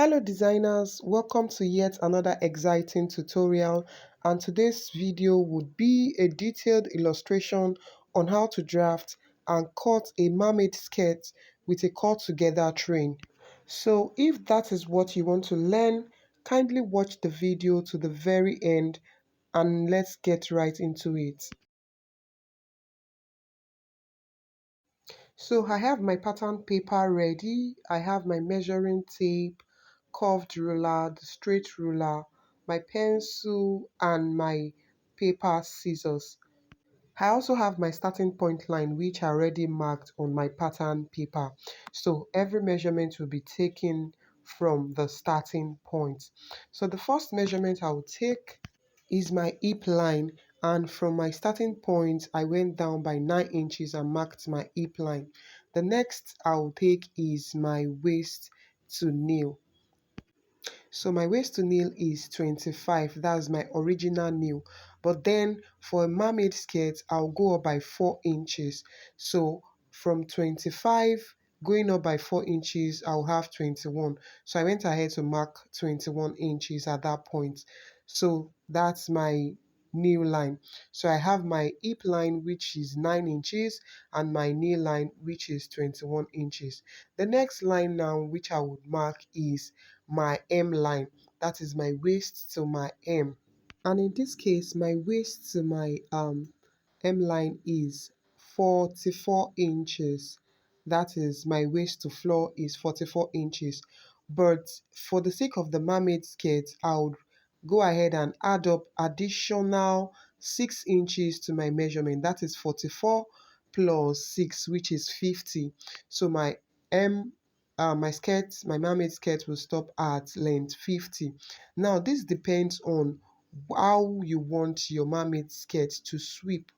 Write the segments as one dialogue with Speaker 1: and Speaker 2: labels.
Speaker 1: Hello designers, welcome to yet another exciting tutorial, and today's video would be a detailed illustration on how to draft and cut a mermaid skirt with a cut together train. So if that is what you want to learn, kindly watch the video to the very end and let's get right into it. So I have my pattern paper ready. I have my measuring tape, curved ruler, the straight ruler, my pencil, and my paper scissors. I also have my starting point line which I already marked on my pattern paper. So every measurement will be taken from the starting point. So the first measurement I will take is my hip line, and from my starting point I went down by 9 inches and marked my hip line. The next I will take is my waist to kneel. So my waist to kneel is 25. That's my original kneel. But then for a mermaid skirt, I'll go up by 4 inches. So from 25 going up by 4 inches, I'll have 21. So I went ahead to mark 21 inches at that point. So that's my knee line. So I have my hip line which is 9 inches and my knee line which is 21 inches. The next line now which I would mark is my M line. That is my waist to my M. And in this case, my waist to my M line is 44 inches. That is my waist to floor is 44 inches. But for the sake of the mermaid skirt, I would go ahead and add up additional 6 inches to my measurement. That is 44 plus 6, which is 50. So M my mermaid skirt will stop at length 50. Now this depends on how you want your mermaid skirt to sweep.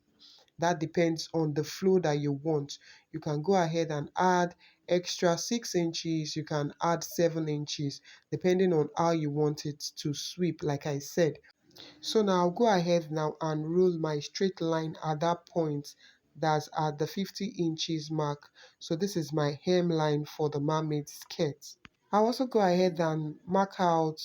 Speaker 1: That depends on the flow that you want. You can go ahead and add extra 6 inches, you can add 7 inches, depending on how you want it to sweep, like I said. So now I'll go ahead now and rule my straight line at that point, that's at the 50 inches mark. So this is my hemline for the mermaid skirt. I'll also go ahead and mark out,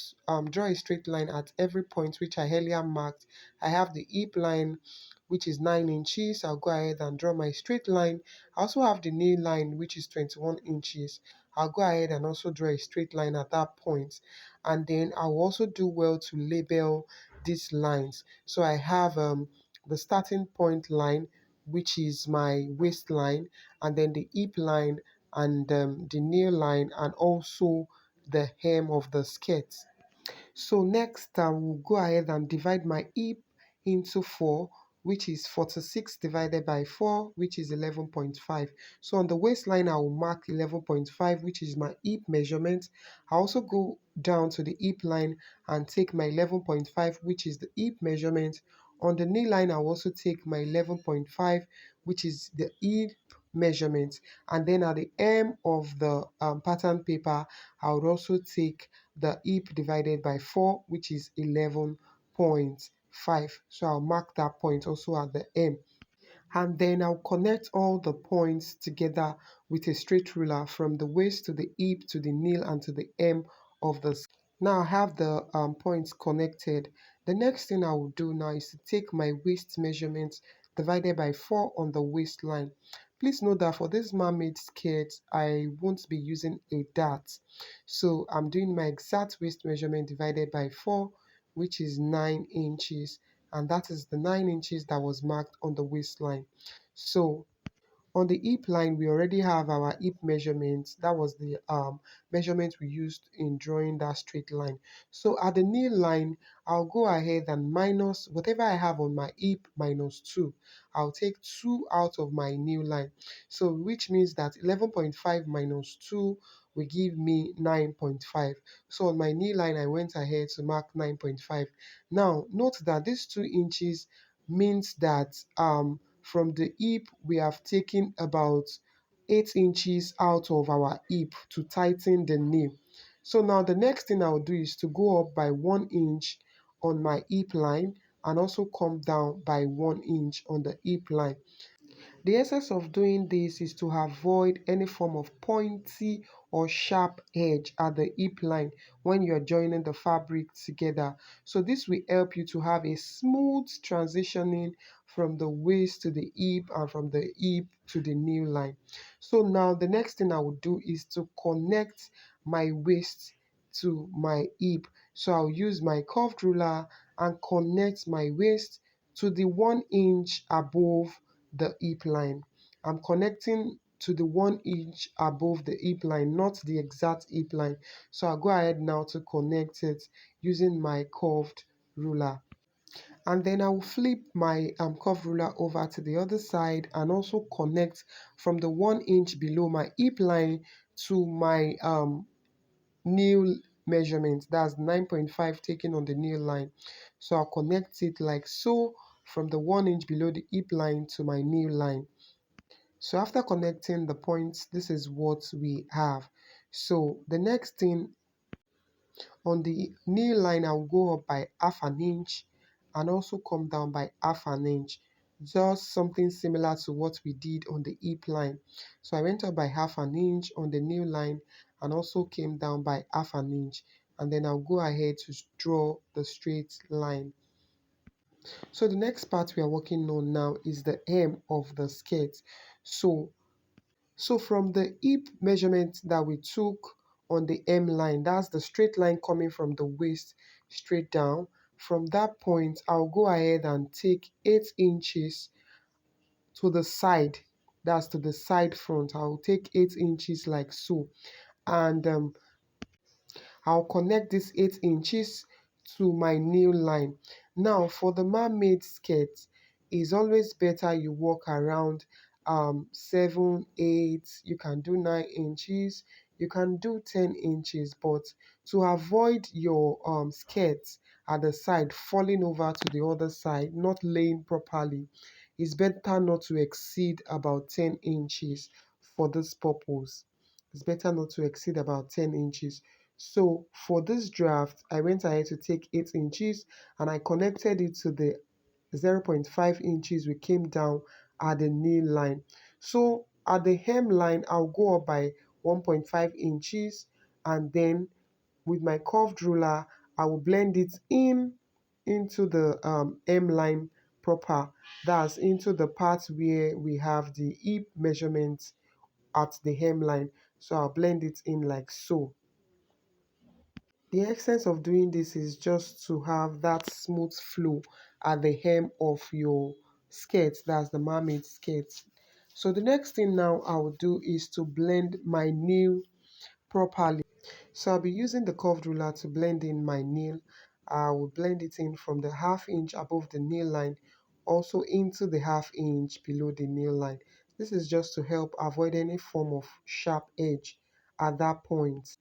Speaker 1: draw a straight line at every point which I earlier marked. I have the hip line which is 9 inches. I'll go ahead and draw my straight line. I also have the knee line which is 21 inches. I'll go ahead and also draw a straight line at that point. And then I'll also do well to label these lines. So I have the starting point line which is my waistline, and then the hip line and the nail line and also the hem of the skirt. So next I will go ahead and divide my hip into 4, which is 46 divided by 4, which is 11.5. So on the waistline I will mark 11.5, which is my hip measurement. I also go down to the hip line and take my 11.5, which is the hip measurement. On the knee line I will also take my 11.5, which is the hip measurement. And then at the hem of the pattern paper I would also take the hip divided by 4, which is 11.5. So I'll mark that point also at the M. And then I'll connect all the points together with a straight ruler from the waist to the hip to the nail and to the M of the skirt. Now I have the points connected. The next thing I will do now is to take my waist measurement divided by 4 on the waistline. Please note that for this mermaid skirt, I won't be using a dart. So I'm doing my exact waist measurement divided by 4, which is 9 inches. And that is the 9 inches that was marked on the waistline. So on the hip line, we already have our hip measurement. That was the measurement we used in drawing that straight line. So at the knee line, I'll go ahead and minus whatever I have on my hip minus 2. I'll take 2 out of my knee line. So which means that 11.5 minus 2 will give me 9.5. So on my knee line, I went ahead to mark 9.5. Now, note that these 2 inches means that from the hip we have taken about 8 inches out of our hip to tighten the knee. So now the next thing I'll do is to go up by 1 inch on my hip line and also come down by 1 inch on the hip line. The essence of doing this is to avoid any form of pointy or sharp edge at the hip line when you're joining the fabric together. So this will help you to have a smooth transitioning from the waist to the hip and from the hip to the new line. So now the next thing I would do is to connect my waist to my hip. So I'll use my curved ruler and connect my waist to the 1 inch above the hip line. I'm connecting to the 1 inch above the hip line, not the exact hip line. So I'll go ahead now to connect it using my curved ruler. And then I will flip my curved ruler over to the other side and also connect from the 1 inch below my hip line to my nail measurement. That's 9.5 taken on the nail line. So I'll connect it like so from the 1 inch below the hip line to my nail line. So after connecting the points, this is what we have. So the next thing, on the nail line, I'll go up by half an inch and also come down by half an inch. Just something similar to what we did on the hip line. So I went up by half an inch on the nail line and also came down by half an inch. And then I'll go ahead to draw the straight line. So the next part we are working on now is the hem of the skirt. So from the hip measurement that we took on the hem line, that's the straight line coming from the waist straight down. From that point, I'll go ahead and take 8 inches to the side. That's to the side front. I'll take 8 inches like so. And I'll connect this 8 inches to my nail line. Now for the mermaid skirt, it's always better you walk around 7, 8, you can do 9 inches, you can do 10 inches, but to avoid your skirt at the side falling over to the other side, not laying properly, it's better not to exceed about 10 inches for this purpose. It's better not to exceed about 10 inches. So for this draft, I went ahead to take 8 inches and I connected it to the 0.5 inches we came down at the nail line. So at the hem line, I'll go up by 1.5 inches and then with my curved ruler, I will blend it into the hem line proper. That's into the part where we have the hip measurement at the hemline. So I'll blend it in like so. The essence of doing this is just to have that smooth flow at the hem of your skirt, that's the mermaid skirt. So the next thing now I will do is to blend my nail properly. So I'll be using the curved ruler to blend in my nail. I will blend it in from the half inch above the nail line, also into the half inch below the nail line. This is just to help avoid any form of sharp edge at that point.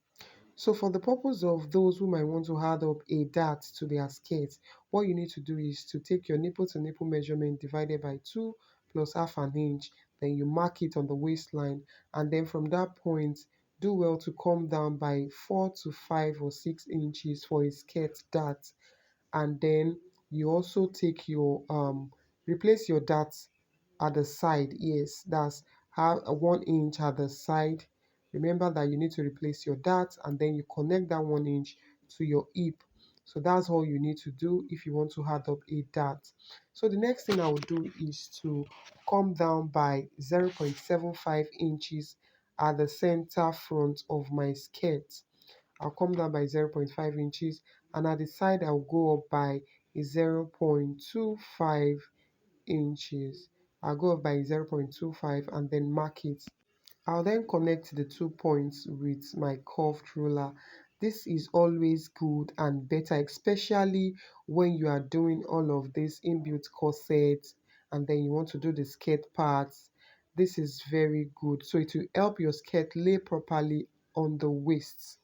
Speaker 1: So for the purpose of those who might want to add up a dart to their skirts, what you need to do is to take your nipple to nipple measurement divided by 2 plus half an inch, then you mark it on the waistline, and then from that point, do well to come down by 4 to 5 or 6 inches for a skirt dart. And then you also take your replace your dart at the side. Yes, that's have a 1 inch at the side. Remember that you need to replace your dart and then you connect that 1 inch to your hip. So that's all you need to do if you want to add up a dart. So the next thing I will do is to come down by 0.75 inches at the center front of my skirt. I'll come down by 0.5 inches and at the side I'll go up by 0.25 inches. I'll go up by 0.25 and then mark it. I'll then connect the 2 points with my curved ruler. This is always good and better, especially when you are doing all of this inbuilt corsets and then you want to do the skirt parts. This is very good. So it will help your skirt lay properly on the waist.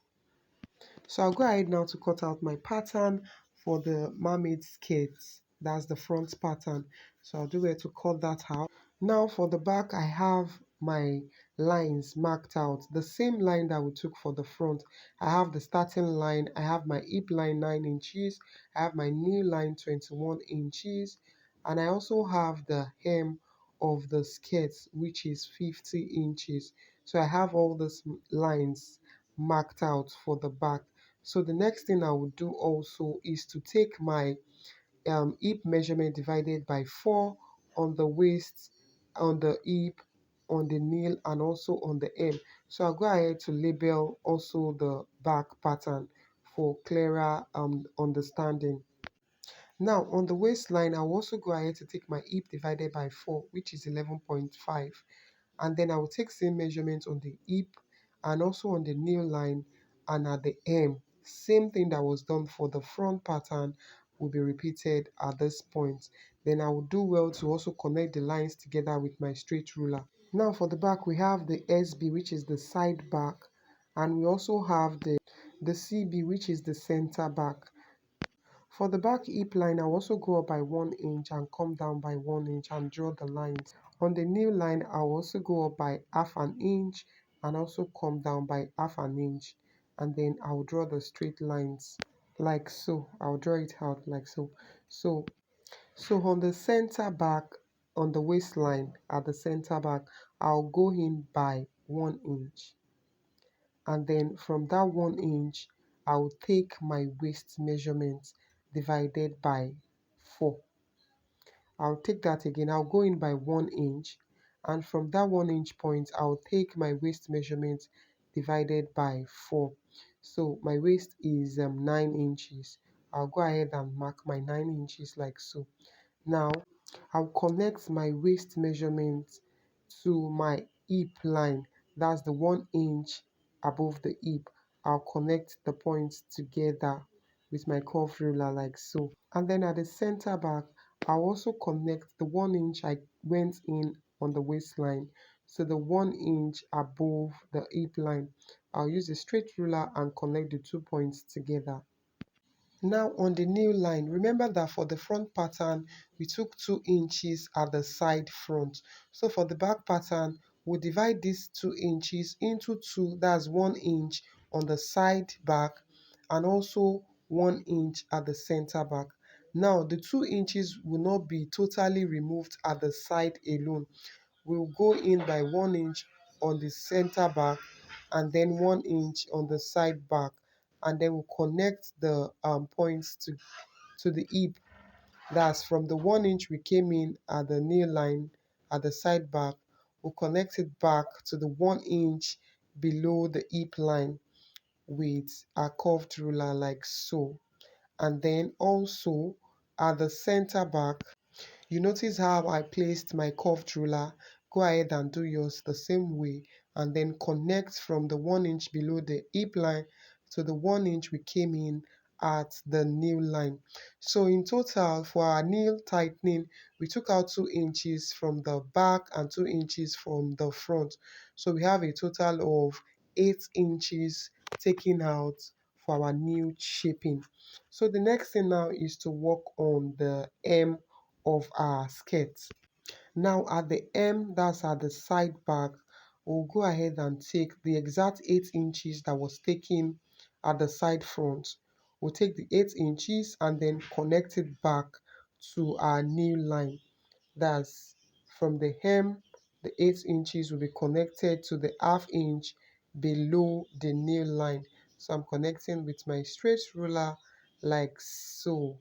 Speaker 1: So I'll go ahead now to cut out my pattern for the mermaid skirt. That's the front pattern. So I'll do it to cut that out. Now for the back, I have my lines marked out. The same line that we took for the front. I have the starting line, I have my hip line 9 inches, I have my knee line 21 inches, and I also have the hem of the skirt which is 50 inches. So I have all these lines marked out for the back. So the next thing I will do also is to take my hip measurement divided by 4 on the waist, on the hip, on the nail, and also on the hem. So I'll go ahead to label also the back pattern for clearer understanding. Now on the waistline, I'll also go ahead to take my hip divided by 4, which is 11.5, and then I will take same measurement on the hip and also on the nail line and at the hem. Same thing that was done for the front pattern will be repeated at this point. Then I will do well to also connect the lines together with my straight ruler. Now for the back, we have the SB, which is the side back, and we also have the CB, which is the center back. For the back hip line, I'll also go up by 1 inch and come down by 1 inch and draw the lines. On the nail line, I'll also go up by half an inch and also come down by half an inch. And then I'll draw the straight lines like so. I'll draw it out like so. So on the center back, on the waistline at the center back, I'll go in by 1 inch. And then from that 1 inch, I'll take my waist measurement divided by 4. I'll take that again. I'll go in by 1 inch, and from that 1 inch point, I'll take my waist measurement divided by 4. So my waist is 9 inches. I'll go ahead and mark my 9 inches like so. Now I'll connect my waist measurement to my hip line. That's the 1 inch above the hip. I'll connect the points together with my curved ruler like so. And then at the center back, I'll also connect the 1 inch I went in on the waistline to the 1 inch above the hip line. I'll use a straight ruler and connect the 2 points together. Now on the nail line, remember that for the front pattern, we took 2 inches at the side front. So for the back pattern, we'll divide these 2 inches into 2, that's 1 inch on the side back and also 1 inch at the center back. Now the 2 inches will not be totally removed at the side alone. We'll go in by 1 inch on the center back and then 1 inch on the side back, and then we'll connect the points to the hip. That's from the 1 inch we came in at the nail line at the side back. We'll connect it back to the 1 inch below the hip line with a curved ruler like so. And then also at the center back, you notice how I placed my curved ruler. Go ahead and do yours the same way, and then connect from the 1 inch below the hip line to the 1 inch we came in at the nail line. So in total for our nail tightening, we took out 2 inches from the back and 2 inches from the front. So we have a total of 8 inches taken out for our new shaping. So the next thing now is to work on the hem of our skirt. Now at the hem, that's at the side back, we'll go ahead and take the exact 8 inches that was taken at the side front. We'll take the 8 inches and then connect it back to our new line. That's from the hem, the 8 inches will be connected to the half inch below the nail line. So I'm connecting with my straight ruler like so.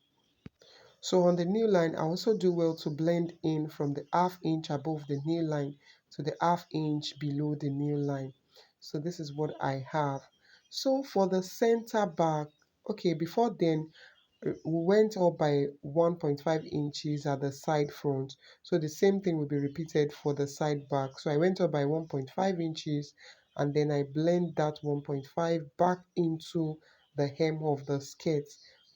Speaker 1: So on the nail line, I also do well to blend in from the half inch above the nail line to the half inch below the nail line. So this is what I have. So for the center back, okay, before then, we went up by 1.5 inches at the side front. So the same thing will be repeated for the side back. So I went up by 1.5 inches and then I blend that 1.5 back into the hem of the skirt,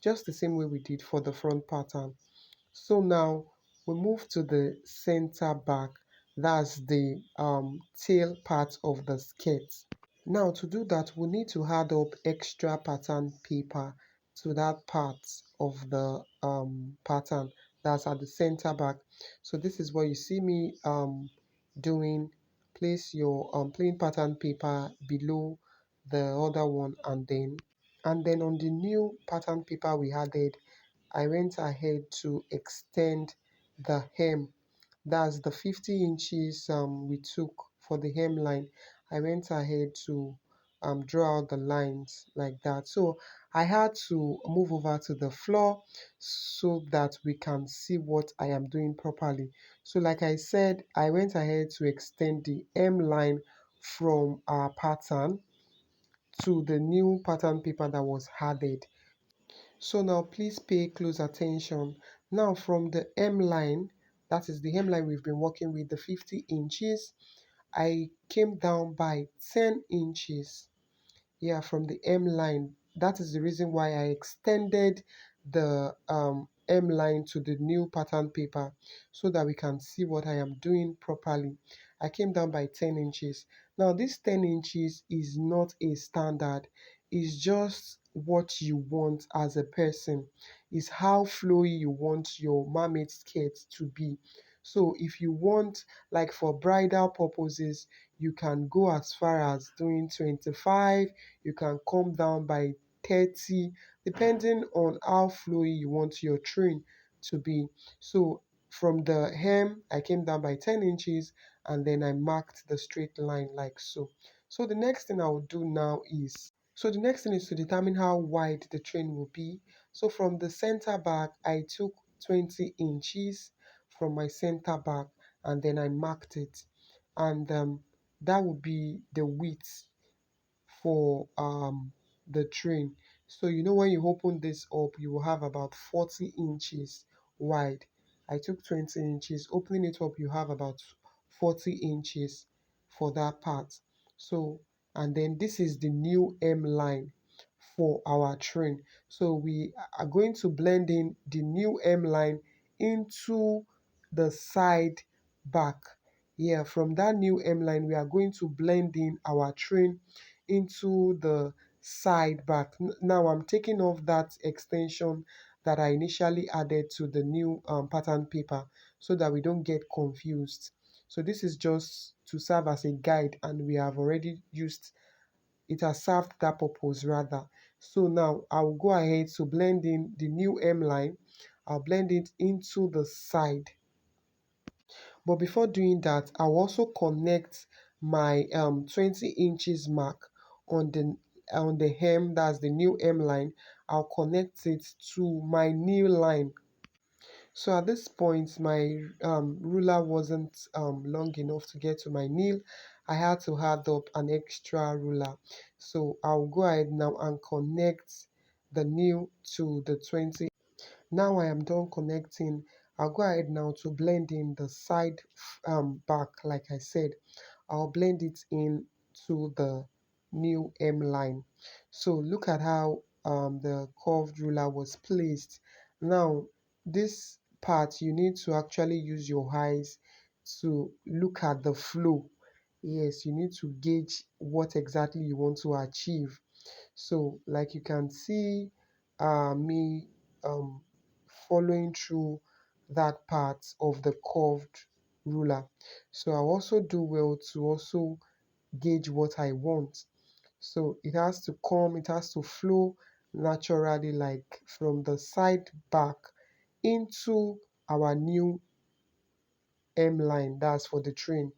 Speaker 1: just the same way we did for the front pattern. So now we move to the center back, that's the tail part of the skirt. Now to do that, we need to add up extra pattern paper to that part of the pattern that's at the center back. So this is what you see me doing. Place your plain pattern paper below the other one, and then on the new pattern paper we added, I went ahead to extend the hem. That's the 50 inches we took for the hemline. I went ahead to draw out the lines like that. So I had to move over to the floor so that we can see what I am doing properly. So like I said, I went ahead to extend the hem line from our pattern to the new pattern paper that was added. So now please pay close attention. Now from the hem line, that is the hem line we've been working with, the 50 inches, I came down by 10 inches. Yeah, from the M line. That is the reason why I extended the M line to the new pattern paper so that we can see what I am doing properly. I came down by 10 inches. Now this 10 inches is not a standard. It's just what you want as a person. It's how flowy you want your mermaid skirt to be. So if you want, like for bridal purposes, you can go as far as doing 25, you can come down by 30, depending on how flowy you want your train to be. So from the hem, I came down by 10 inches and then I marked the straight line like so. So the next thing I will do now is, so the next thing is to determine how wide the train will be. So from the center back, I took 20 inches from my center back and then I marked it. And that would be the width for the train. So you know when you open this up, you will have about 40 inches wide. I took 20 inches. Opening it up, you have about 40 inches for that part. So, and then this is the new M line for our train. So we are going to blend in the new M line into the side back. Yeah, from that new M line, we are going to blend in our train into the side back. Now I'm taking off that extension that I initially added to the new pattern paper so that we don't get confused. So this is just to serve as a guide and we have already used, it has served that purpose rather. So now I'll go ahead to blend in the new M line. I'll blend it into the side. But before doing that, I'll also connect my 20 inches mark on the hem, that's the new hem line. I'll connect it to my new line. So at this point, my ruler wasn't long enough to get to my nail. I had to add up an extra ruler. So I'll go ahead now and connect the nail to the 20. Now I am done connecting. I'll go ahead now to blend in the side back like I said. I'll blend it in to the new M line. So look at how the curved ruler was placed. Now this part you need to actually use your eyes to look at the flow. Yes, you need to gauge what exactly you want to achieve. So like you can see me um, following through that part of the curved ruler. So I also do well to also gauge what I want. So it has to come, it has to flow naturally, like from the side back into our new M line. That's for the train.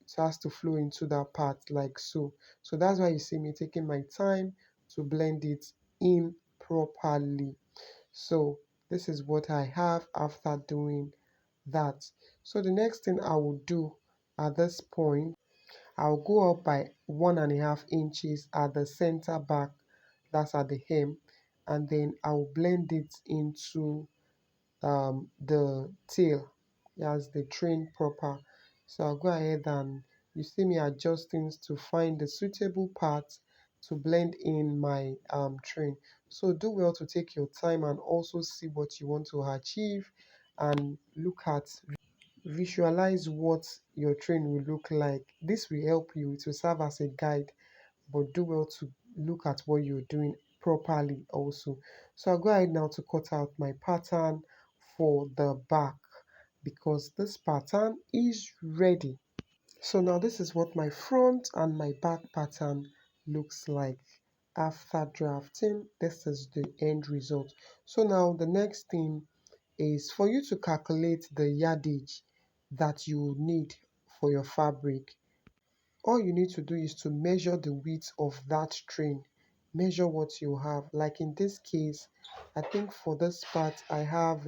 Speaker 1: It has to flow into that part like so. So that's why you see me taking my time to blend it in properly. So this is what I have after doing that. So the next thing I will do at this point, I'll go up by 1.5 inches at the center back, that's at the hem, and then I'll blend it into the tail, as the train proper. So I'll go ahead and you see me adjusting to find the suitable part to blend in my train. So do well to take your time and also see what you want to achieve and look at, visualize what your train will look like. This will help you, it will serve as a guide, but do well to look at what you're doing properly also. So I'll go ahead now to cut out my pattern for the back because this pattern is ready. So now this is what my front and my back pattern looks like after drafting. This is the end result. So now the next thing is for you to calculate the yardage that you need for your fabric. All you need to do is to measure the width of that string. Measure what you have. Like in this case, I think for this part I have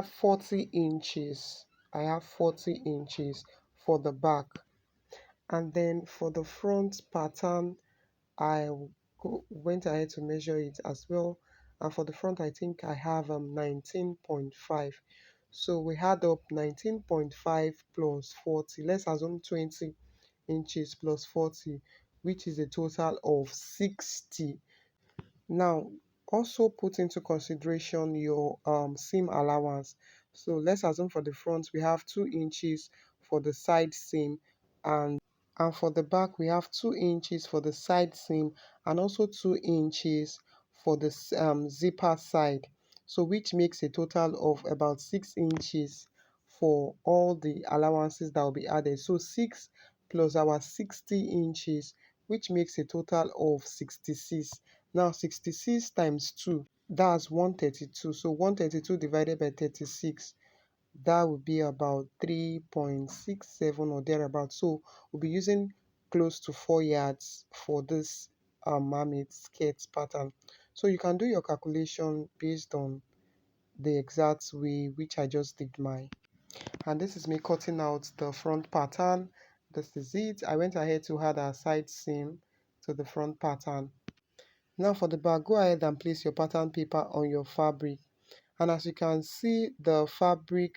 Speaker 1: 40 inches. I have 40 inches for the back. And then for the front pattern, I went ahead to measure it as well. And for the front, I think I have 19.5. So we had up 19.5 plus 40. Let's assume 20 inches plus 40, which is a total of 60. Now, also put into consideration your seam allowance. So let's assume for the front we have 2 inches for the side seam, and for the back we have 2 inches for the side seam and also 2 inches for the zipper side. So which makes a total of about 6 inches for all the allowances that will be added. So 6 plus our 60 inches, which makes a total of 66. Now 66 times 2, that's 132. So 132 divided by 36, that would be about 3.67 or thereabout. So we'll be using close to 4 yards for this mermaid skirt pattern. So you can do your calculation based on the exact way which I just did mine. And this is me cutting out the front pattern. This is it. I went ahead to add a side seam to the front pattern. Now for the back, go ahead and place your pattern paper on your fabric. And as you can see, the fabric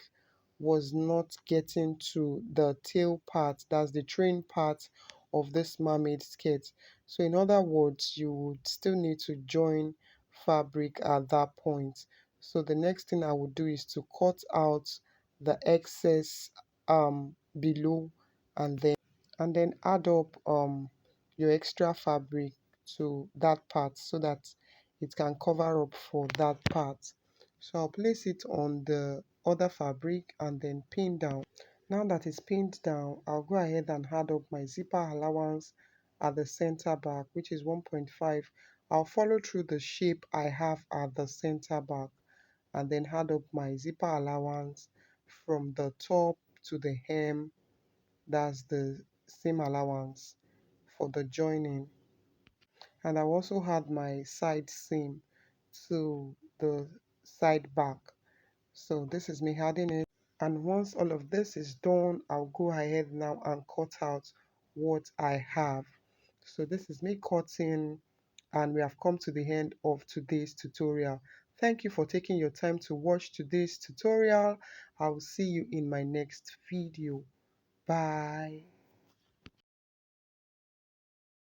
Speaker 1: was not getting to the tail part, that's the train part of this mermaid skirt. So in other words, you would still need to join fabric at that point. So the next thing I would do is to cut out the excess below, and then add up your extra fabric to that part so that it can cover up for that part. So I'll place it on the other fabric and then pin down. Now that it's pinned down, I'll go ahead and add up my zipper allowance at the center back, which is 1.5. I'll follow through the shape I have at the center back and then add up my zipper allowance from the top to the hem. That's the seam allowance for the joining. And I also had my side seam to the side back. So this is me adding it. And once all of this is done, I'll go ahead now and cut out what I have. So this is me cutting, and we have come to the end of today's tutorial. Thank you for taking your time to watch today's tutorial. I will see you in my next video. Bye.